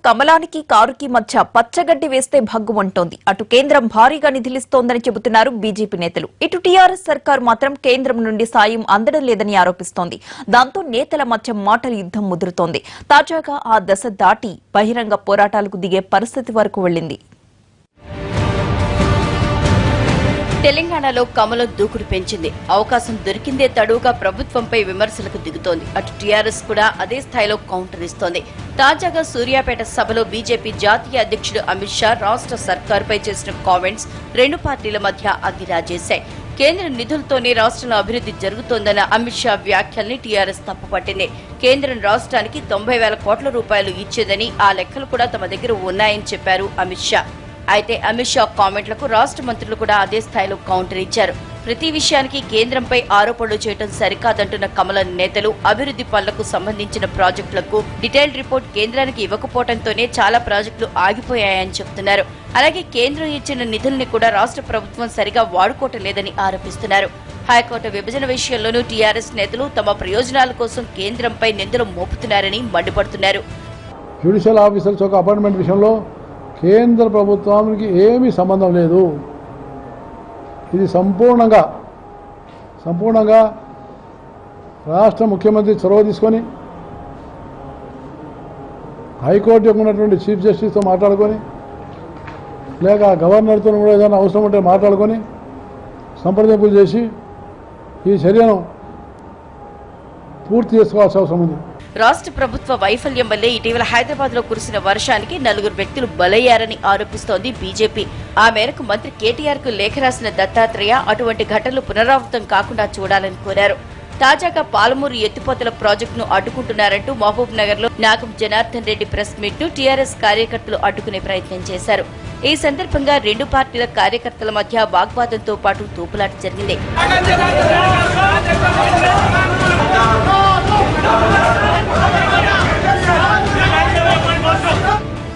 కమలానికి కారుకి మధ్య పచ్చగడ్డి వేస్తే భగ్గుమంటోంది. అటు కేంద్రం భారీగా నిధులిస్తోందని చెబుతున్నారు బీజేపీ నేతలు. ఇటు టీఆర్ఎస్ సర్కార్ మాత్రం కేంద్రం నుండి సాయం అందడం లేదని ఆరోపిస్తోంది. దాంతో నేతల మధ్య మాటల యుద్ధం ముదురుతోంది. తాజాగా ఆ దశ దాటి బహిరంగ పోరాటాలకు దిగే పరిస్థితి వరకు వెళ్లింది. తెలంగాణలో కమలం దూకుడు పెంచింది. అవకాశం దొరికిందే తడువుగా ప్రభుత్వంపై విమర్శలకు దిగుతోంది. అటు టీఆర్ఎస్ కూడా అదే స్థాయిలో కౌంటర్ ఇస్తోంది. తాజాగా సూర్యాపేట సభలో బీజేపీ జాతీయ అధ్యక్షుడు అమిత్ షా రాష్ట్ర సర్కారుపై చేసిన కామెంట్స్ రెండు పార్టీల మధ్య అగ్గిరాజేశాయి. కేంద్ర నిధులతోనే రాష్ట్రంలో అభివృద్ధి జరుగుతోందన్న అమిత్ షా వ్యాఖ్యల్ని టీఆర్ఎస్ తప్పుపట్టింది. కేంద్రం రాష్ట్రానికి 90,000 కోట్ల రూపాయలు ఇచ్చేదని, ఆ లెక్కలు కూడా తమ దగ్గర ఉన్నాయని చెప్పారు అమిత్ షా. అయితే అమిత్ షా కామెంట్లకు రాష్ట్ర మంత్రులు కూడా అదే స్థాయిలో కౌంటర్ ఇచ్చారు. ప్రతి విషయానికి కేంద్రంపై ఆరోపణలు చేయడం సరికాదంటున్న కమలం నేతలు అభివృద్ధి పనులకు సంబంధించిన ప్రాజెక్టులకు డీటెయిల్డ్ రిపోర్ట్ కేంద్రానికి ఇవ్వకపోవడంతోనే చాలా ప్రాజెక్టులు ఆగిపోయాయని చెబుతున్నారు. అలాగే కేంద్రం ఇచ్చిన నిధుల్ని కూడా రాష్ట్ర ప్రభుత్వం సరిగా వాడుకోవటం లేదని ఆరోపిస్తున్నారు. హైకోర్టు విభజన విషయంలోనూ టీఆర్ఎస్ నేతలు తమ ప్రయోజనాల కోసం కేంద్రంపై నిందలు మోపుతున్నారని మండిపడుతున్నారు. జ్యుడిషియల్ ఆఫీసర్స్ ఒక అపాయింట్మెంట్ విషయంలో కేంద్ర ప్రభుత్వానికి ఏమీ సంబంధం లేదు. ఇది సంపూర్ణంగా రాష్ట్ర ముఖ్యమంత్రి చొరవ తీసుకొని హైకోర్టు యొక్క ఉన్నటువంటి చీఫ్ జస్టిస్తో మాట్లాడుకొని, లేక గవర్నర్తో కూడా ఏదైనా అవసరం ఉంటే మాట్లాడుకొని సంప్రదింపులు చేసి ఈ చర్యను పూర్తి చేసుకోవాల్సిన అవసరం ఉంది. రాష్ట్ర ప్రభుత్వ వైఫల్యం వల్లే ఇటీవల హైదరాబాద్ లో కురిసిన వర్షానికి 4 వ్యక్తులు బలయ్యారని ఆరోపిస్తోంది బీజేపీ. ఆ మేరకు మంత్రి కేటీఆర్ కు లేఖ రాసిన దత్తాత్రేయ అటువంటి ఘటనలు పునరావృతం కాకుండా చూడాలని కోరారు. తాజాగా పాలమూరు ఎత్తిపోతల ప్రాజెక్టును అడ్డుకుంటున్నారంటూ మహబూబ్ నగర్ లో నాగం జనార్దన్ రెడ్డి ప్రెస్ మీట్ ను టీఆర్ఎస్ కార్యకర్తలు అడ్డుకునే ప్రయత్నం చేశారు. ఈ సందర్భంగా రెండు పార్టీల కార్యకర్తల మధ్య వాగ్వాదంతో పాటు తోపులాట జరిగింది.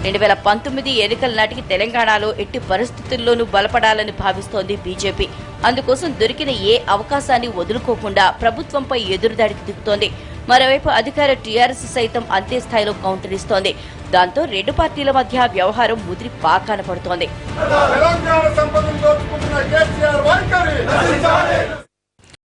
2019 ఎన్నికల నాటికి తెలంగాణలో ఎట్టి పరిస్థితుల్లోనూ బలపడాలని భావిస్తోంది బీజేపీ. అందుకోసం దొరికిన ఏ అవకాశాన్ని వదులుకోకుండా ప్రభుత్వంపై ఎదురుదాడికి దిగుతోంది. మరోవైపు అధికార టీఆర్ఎస్ సైతం అంతే స్థాయిలో కౌంటర్ ఇస్తోంది. దాంతో రెండు పార్టీల మధ్య వ్యవహారం ముదిరి పాకాన పడుతోంది.